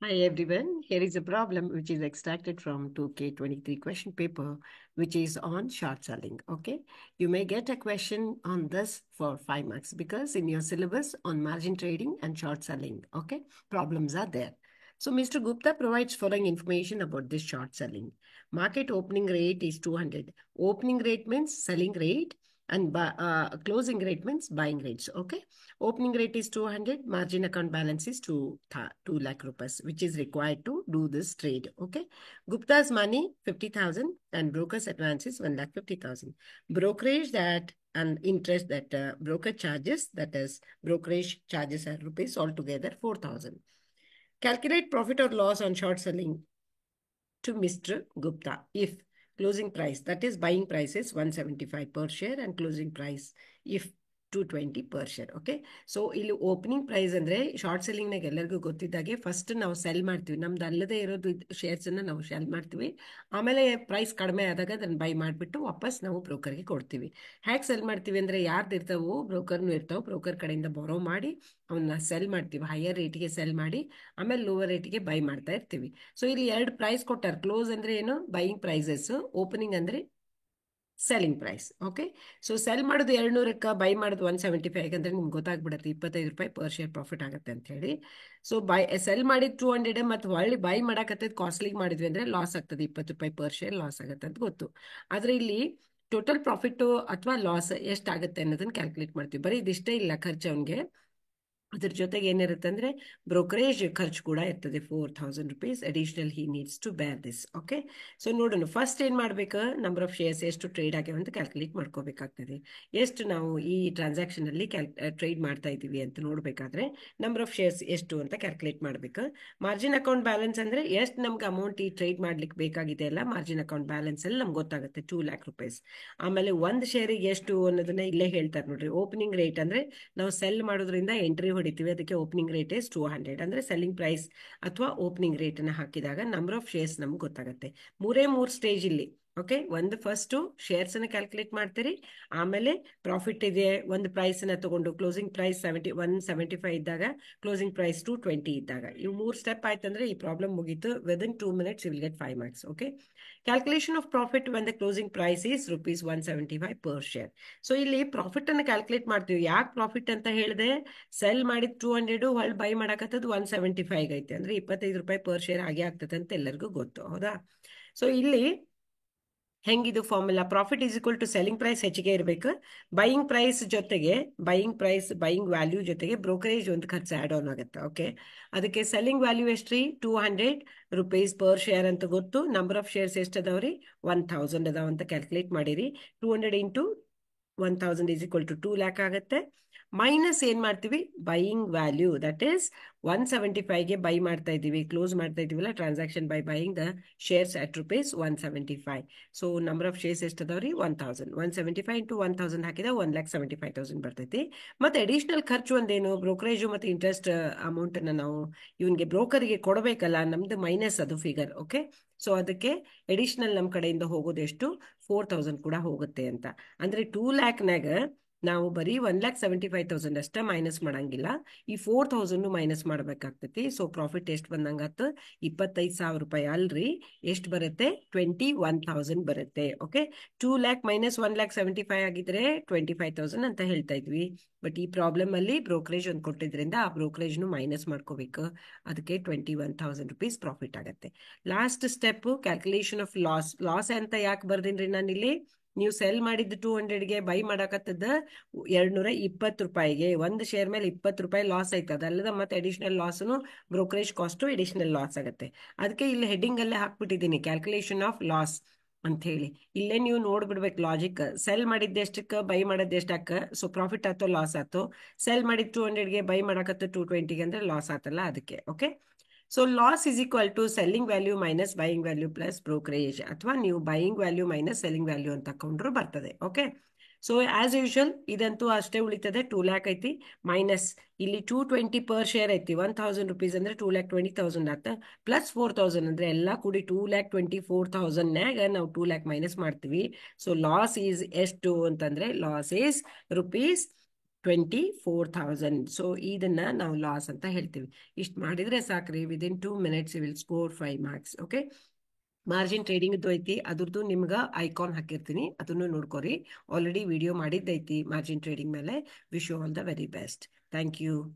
Hi everyone. Here is a problem which is extracted from 2K23 question paper, which is on short selling. Okay, you may get a question on this for 5 marks because in your syllabus on margin trading and short selling, okay, problems are there. So Mr. Gupta provides following information about this short selling. Market opening rate is 200. Opening rate means selling rate and closing rate means buying rates. Okay. Opening rate is 200, margin account balance is 2 lakh rupees, which is required to do this trade. Okay. Gupta's money 50,000 and broker's advance is 1,50,000. Brokerage that and interest that broker charges, that is brokerage charges are rupees altogether 4,000. Calculate profit or loss on short selling to Mr. Gupta if closing price, that is buying price is 175 per share and closing price if 220 per share. Okay so ಇಲ್ಲಿ opening price ಅಂದ್ರೆ short selling ನಾಗ ಎಲ್ಲರಿಗೂ ಗೊತ್ತಿದ್ದಾಗೆ first ನಾವು cell ಮಾಡ್ತೀವಿ, ನಮ್ದು ಅಲ್ಲದೆ ಇರೋದು shares ಅನ್ನ ನಾವು ಸೆಲ್ ಮಾಡ್ತೀವಿ. ಆಮೇಲೆ ಪ್ರೈಸ್ ಕಡಿಮೆ ಆದಾಗ ಅದನ್ನ ಬೈ ಮಾಡಿಬಿಟ್ಟು ವಾಪಸ್ ನಾವು ಬ್ರೋಕರ್ಗೆ ಕೊಡ್ತೀವಿ. ಹ್ಯಾಕ್ ಸೆಲ್ ಮಾಡ್ತೀವಿ ಅಂದ್ರೆ ಯಾರ್ದು ಇರ್ತಾವೋ ಬ್ರೋಕರ್ನು ಇರ್ತಾವೆ, ಬ್ರೋಕರ್ ಕಡೆಯಿಂದ ಬರೋ ಮಾಡಿ ಅವನ್ನ ಸೆಲ್ ಮಾಡ್ತೀವಿ, ಹೈಯರ್ ರೇಟ್ಗೆ ಸೆಲ್ ಮಾಡಿ ಆಮೇಲೆ ಲೋವರ್ ರೇಟ್ಗೆ ಬೈ ಮಾಡ್ತಾ ಇರ್ತೀವಿ. ಸೊ ಇಲ್ಲಿ ಎರಡು ಪ್ರೈಸ್ ಕೊಟ್ಟಾರ. ಕ್ಲೋಸ್ ಅಂದ್ರೆ ಏನು, ಬೈಯಿಂಗ್ ಪ್ರೈಸಸ್. ಓಪನಿಂಗ್ ಅಂದ್ರೆ selling price. Okay, so sell ಮಾಡೋದು 200ಕ್ಕೆ, ಬೈ ಮಾಡೋದು 175 ಅಂದ್ರೆ ನಿಮ್ಗೆ ಗೊತ್ತಾಗ್ಬಿಡುತ್ತೆ 25 ರೂಪಾಯಿ ಪರ್ ಶೇರ್ ಪ್ರಾಫಿಟ್ ಆಗುತ್ತೆ ಅಂತ ಹೇಳಿ. ಸೊ ಸೆಲ್ ಮಾಡಿದ್ 200 ಮತ್ತು ಹೊಳ್ಳಿ ಬೈ ಮಾಡಕತ್ತದ ಕಾಸ್ಟ್ಲಿಗೆ ಮಾಡಿದ್ವಿ ಅಂದ್ರೆ ಲಾಸ್ ಆಗ್ತದೆ, 20 ರೂಪಾಯಿ ಪರ್ ಶೇರ್ ಲಾಸ್ ಆಗುತ್ತೆ ಅಂತ ಗೊತ್ತು. ಆದ್ರೆ ಇಲ್ಲಿ ಟೋಟಲ್ ಪ್ರಾಫಿಟ್ ಅಥವಾ ಲಾಸ್ ಎಷ್ಟಾಗುತ್ತೆ ಅನ್ನೋದನ್ನ ಕ್ಯಾಲ್ಕುಲೇಟ್ ಮಾಡ್ತೀವಿ. ಬರೀ ಇದಿಷ್ಟೇ ಇಲ್ಲ ಖರ್ಚು ಅವನಿಗೆ, ಅದ್ರ ಜೊತೆಗೆ ಏನಿರುತ್ತೆ ಅಂದ್ರೆ ಬ್ರೋಕರೇಜ್ ಖರ್ಚು ಕೂಡ ಇರ್ತದೆ 4,000 rupees additional he needs to bear this. Okay, so ನೋಡೋಣ ಫಸ್ಟ್ ಏನ್ ಮಾಡ್ಬೇಕು, ನಂಬರ್ ಆಫ್ ಶೇರ್ಸ್ ಎಷ್ಟು ಟ್ರೇಡ್ ಆಗ್ಯಾವ ಅಂತ ಕ್ಯಾಲ್ಕುಲೇಟ್ ಮಾಡ್ಕೋಬೇಕಾಗ್ತದೆ. ಎಷ್ಟು ನಾವು ಈ ಟ್ರಾನ್ಸಾಕ್ಷನ್ ಅಲ್ಲಿ ಟ್ರೇಡ್ ಮಾಡ್ತಾ ಇದ್ದೀವಿ ಅಂತ ನೋಡ್ಬೇಕಾದ್ರೆ ನಂಬರ್ ಆಫ್ ಶೇರ್ಸ್ ಎಷ್ಟು ಅಂತ ಕ್ಯಾಲ್ಕುಲೇಟ್ ಮಾಡ್ಬೇಕು. ಮಾರ್ಜಿನ್ ಅಕೌಂಟ್ ಬ್ಯಾಲೆನ್ಸ್ ಅಂದ್ರೆ ಎಷ್ಟು ನಮ್ಗೆ ಅಮೌಂಟ್ ಈ ಟ್ರೇಡ್ ಮಾಡ್ಲಿಕ್ಕೆ ಬೇಕಾಗಿದೆ ಅಲ್ಲ, ಮಾರ್ಜಿನ್ ಅಕೌಂಟ್ ಬ್ಯಾಲೆನ್ಸ್ ಅಲ್ಲಿ ನಮ್ಗೆ ಗೊತ್ತಾಗುತ್ತೆ 2 lakh rupees. ಆಮೇಲೆ ಒಂದು ಶೇರಿಗೆ ಎಷ್ಟು ಅನ್ನೋದನ್ನ ಇಲ್ಲೇ ಹೇಳ್ತಾರೆ ನೋಡ್ರಿ. ಓಪನಿಂಗ್ ರೇಟ್ ಅಂದ್ರೆ ನಾವು ಸೆಲ್ ಮಾಡೋದ್ರಿಂದ ಎಂಟ್ರಿ ಹೊಡಿತೀವಿ, ಅದಕ್ಕೆ ಓಪನಿಂಗ್ ರೇಟ್ ಇಸ್ 200 ಅಂದ್ರೆ ಸೆಲ್ಲಿಂಗ್ ಪ್ರೈಸ್ ಅಥವಾ ಓಪನಿಂಗ್ ರೇಟ್ ಅನ್ನ ಹಾಕಿದಾಗ ನಂಬರ್ ಆಫ್ ಶೇರ್ಸ್ ನಮ್ಗೆ ಗೊತ್ತಾಗುತ್ತೆ. ಮೂರೇ ಮೂರು ಸ್ಟೇಜ್ ಇಲ್ಲಿ. ಓಕೆ, ಒಂದು ಫಸ್ಟ್ ಶೇರ್ಸ್ ಅನ್ನ ಕ್ಯಾಲ್ಕುಲೇಟ್ ಮಾಡ್ತೀರಿ, ಆಮೇಲೆ ಪ್ರಾಫಿಟ್ ಇದೆ ಒಂದು ಪ್ರೈಸ್ ಅನ್ನ ತಗೊಂಡು ಕ್ಲೋಸಿಂಗ್ ಪ್ರೈಸ್ 175 ಇದ್ದಾಗ ಕ್ಲೋಸಿಂಗ್ ಪ್ರೈಸ್ 220 ಇದ್ದಾಗ, ಇವು 3 ಸ್ಟೆಪ್ ಆಯ್ತಂದ್ರೆ ಈ ಪ್ರಾಬ್ಲಮ್ ಮುಗೀತು. Within 2 minutes you will get 5 marks. Okay, calculation of profit when the closing price is rupees 175 per share. So ಇಲ್ಲಿ ಪ್ರಾಫಿಟ್ ಅನ್ನ ಕ್ಯಾಲ್ಕುಲೇಟ್ ಮಾಡ್ತೀವಿ. ಯಾಕೆ ಪ್ರಾಫಿಟ್ ಅಂತ ಹೇಳಿದೆ, ಸೆಲ್ ಮಾಡಿದ್ 200 ಹೊಳ್ ಬೈ ಮಾಡಕತ್ತದ 175 ಐತೆ ಅಂದ್ರೆ 25 ರೂಪಾಯಿ ಪರ್ ಶೇರ್ ಆಗೇ ಆಗ್ತದೆ ಅಂತ ಎಲ್ಲರಿಗೂ ಗೊತ್ತು, ಹೌದಾ? ಸೊ ಇಲ್ಲಿ ಹೆಂಗಿದು formula, profit is equal to selling price ಹೆಚ್ಚಿಗೆ ಇರಬೇಕು, ಬೈಯಿಂಗ್ ಪ್ರೈಸ್ ಜೊತೆಗೆ ಬೈಯಿಂಗ್ ವ್ಯಾಲ್ಯೂ ಜೊತೆಗೆ ಬ್ರೋಕರೇಜ್ ಒಂದು ಖರ್ಚು ಆಡ್ ಆನ್ ಆಗುತ್ತೆ. ಓಕೆ, ಅದಕ್ಕೆ ಸೆಲ್ಲಿಂಗ್ ವ್ಯಾಲ್ಯೂ ಎಷ್ಟ್ರಿ 200 rupees ಪರ್ ಶೇರ್ ಅಂತ ಗೊತ್ತು. ನಂಬರ್ ಆಫ್ ಶೇರ್ಸ್ ಎಷ್ಟು ಅದಾವ್ರಿ 1000 ಅದಾವ ಅಂತ ಕ್ಯಾಲ್ಕುಲೇಟ್ ಮಾಡಿರಿ. 200 into 1000 is equal to 2 lakh ಆಗುತ್ತೆ. ಮೈನಸ್ ಏನ್ ಮಾಡ್ತೀವಿ, ಬೈಯಿಂಗ್ ವ್ಯಾಲ್ಯೂ ದಟ್ ಈಸ್ 175ಗೆ ಬೈ ಮಾಡ್ತಾ ಇದೀವಿ, ಕ್ಲೋಸ್ ಮಾಡ್ತಾ ಇದೀವಲ್ಲ transaction by buying the shares at rupees 175. So number of shares ಎಷ್ಟು ಅದಾವ್ರಿ 1000. 175 ಇಂಟು 1000 ಹಾಕಿದ 1,75,000 ಬರ್ತೈತಿ. ಮತ್ತೆ ಅಡಿಷನಲ್ ಖರ್ಚು ಒಂದೇನು, ಬ್ರೋಕರೇಜ್ ಮತ್ತೆ ಇಂಟ್ರೆಸ್ಟ್ ಅಮೌಂಟ್ ಅನ್ನ ನಾವು ಇವನ್ಗೆ ಬ್ರೋಕರ್ಗೆ ಕೊಡಬೇಕಲ್ಲ, ನಮ್ದು ಮೈನಸ್ ಅದು ಫಿಗರ್. ಓಕೆ, ಸೊ ಅದಕ್ಕೆ ಅಡಿಷನಲ್ ನಮ್ಮ ಕಡೆಯಿಂದ ಹೋಗೋದು ಎಷ್ಟು 4,000 ಕೂಡ ಹೋಗುತ್ತೆ ಅಂತ. ಅಂದ್ರೆ 2 lakh ನಾವು ಬರೀ 1,75,000 ಅಷ್ಟೇ ಮೈನಸ್ ಮಾಡಂಗಿಲ್ಲ, ಈ 4,000 ಮೈನಸ್ ಮಾಡ್ಬೇಕಾಗ್ತೈತಿ. ಸೊ ಪ್ರಾಫಿಟ್ ಎಷ್ಟು ಬಂದಂಗಾತು 25,000 ರೂಪಾಯಿ ಅಲ್ರಿ, ಎಷ್ಟು ಬರುತ್ತೆ 21,000 ಬರುತ್ತೆ. ಓಕೆ, 2 lakh ಮೈನಸ್ 1,75,000 ಆಗಿದ್ರೆ 25,000 ಅಂತ ಹೇಳ್ತಾ ಇದ್ವಿ. ಬಟ್ ಈ ಪ್ರಾಬ್ಲಮ್ ಅಲ್ಲಿ ಬ್ರೋಕರೇಜ್ ಒಂದು ಕೊಟ್ಟಿದ್ರಿಂದ ಆ ಬ್ರೋಕರೇಜ್ ಮೈನಸ್ ಮಾಡ್ಕೋಬೇಕು, ಅದಕ್ಕೆ 21,000 rupees ಪ್ರಾಫಿಟ್ ಆಗತ್ತೆ. Last step calculation of loss ಅಂತ ಯಾಕೆ ಬರ್ದಿನ್ರಿ ನಾನು ಇಲ್ಲಿ, ನೀವು ಸೆಲ್ ಮಾಡಿದ್ದು 200ಗೆ ಬೈ ಮಾಡಕತ್ತದ 220 ರೂಪಾಯಿಗೆ, ಒಂದು ಶೇರ್ ಮೇಲೆ 20 ರೂಪಾಯಿ ಲಾಸ್ ಆಯ್ತು. ಅದಲ್ಲದ ಮತ್ತೆ ಅಡಿಷನಲ್ ಲಾಸ್ನು ಬ್ರೋಕರೇಜ್ ಕಾಸ್ಟ್ ಅಡಿಷನಲ್ ಲಾಸ್ ಆಗುತ್ತೆ. ಅದಕ್ಕೆ ಇಲ್ಲಿ ಹೆಡ್ಡಿಂಗ್ ಅಲ್ಲೇ ಹಾಕ್ಬಿಟ್ಟಿದ್ದೀನಿ ಕ್ಯಾಲ್ಕುಲೇಷನ್ ಆಫ್ ಲಾಸ್ ಅಂತ ಹೇಳಿ. ಇಲ್ಲೇ ನೀವು ನೋಡ್ಬಿಡ್ಬೇಕು ಲಾಜಿಕ್, ಸೆಲ್ ಮಾಡಿದ್ದೆ ಎಷ್ಟಕ್ಕೆ ಬೈ ಮಾಡೋದು ಎಷ್ಟಕ್ಕ, ಸೊ ಪ್ರಾಫಿಟ್ ಆಯ್ತು ಲಾಸ್ ಆಯ್ತು. ಸೆಲ್ ಮಾಡಿದ್ 200ಗೆ ಬೈ ಮಾಡಕತ್ತ 220ಗೆ ಅಂದ್ರೆ ಲಾಸ್ ಆತಲ್ಲ, ಅದಕ್ಕೆ. Okay, so loss is equal to selling value minus buying value plus brokerage, ಅಥವಾ ನೀವು buying value minus selling value ಅಂತ ತಕೊಂಡ್ರು ಬರ್ತದೆ. ಓಕೆ, ಸೊ ಆಸ್ ಯೂಶುವಲ್ ಇದಂತೂ ಅಷ್ಟೇ ಉಳಿತದೆ. 2 lakh ಐತಿ, ಮೈನಸ್ ಇಲ್ಲಿ 220 ಪರ್ ಶೇರ್ ಐತಿ, 1,000 rupees ಅಂದ್ರೆ 2,20,000 ಆತ, ಪ್ಲಸ್ 4,000 ಅಂದ್ರೆ ಎಲ್ಲ ಕೂಡಿ 2,24,000 ನಾವು 2 lakh ಮೈನಸ್ ಮಾಡ್ತೀವಿ. ಸೊ ಲಾಸ್ ಈಸ್ ಎಷ್ಟು ಅಂತಂದ್ರೆ ಲಾಸ್ ಈಸ್ rupees 24,000. ಸೊ ಇದನ್ನ ನಾವು ಲಾಸ್ ಅಂತ ಹೇಳ್ತೀವಿ. ಇಷ್ಟು ಮಾಡಿದ್ರೆ ಸಾಕ್ರಿ, within 2 minutes will score 5 marks. Okay, margin trading ಐತಿ, ಅದ್ರದ್ದು ನಿಮ್ಗೆ ಐಕಾನ್ ಹಾಕಿರ್ತೀನಿ, ಅದನ್ನು ನೋಡ್ಕೊರಿ. ಆಲ್ರೆಡಿ ವಿಡಿಯೋ ಮಾಡಿದ್ದೈತಿ ಮಾರ್ಜಿನ್ ಟ್ರೇಡಿಂಗ್ ಮೇಲೆ. Wish you all the very best. Thank you.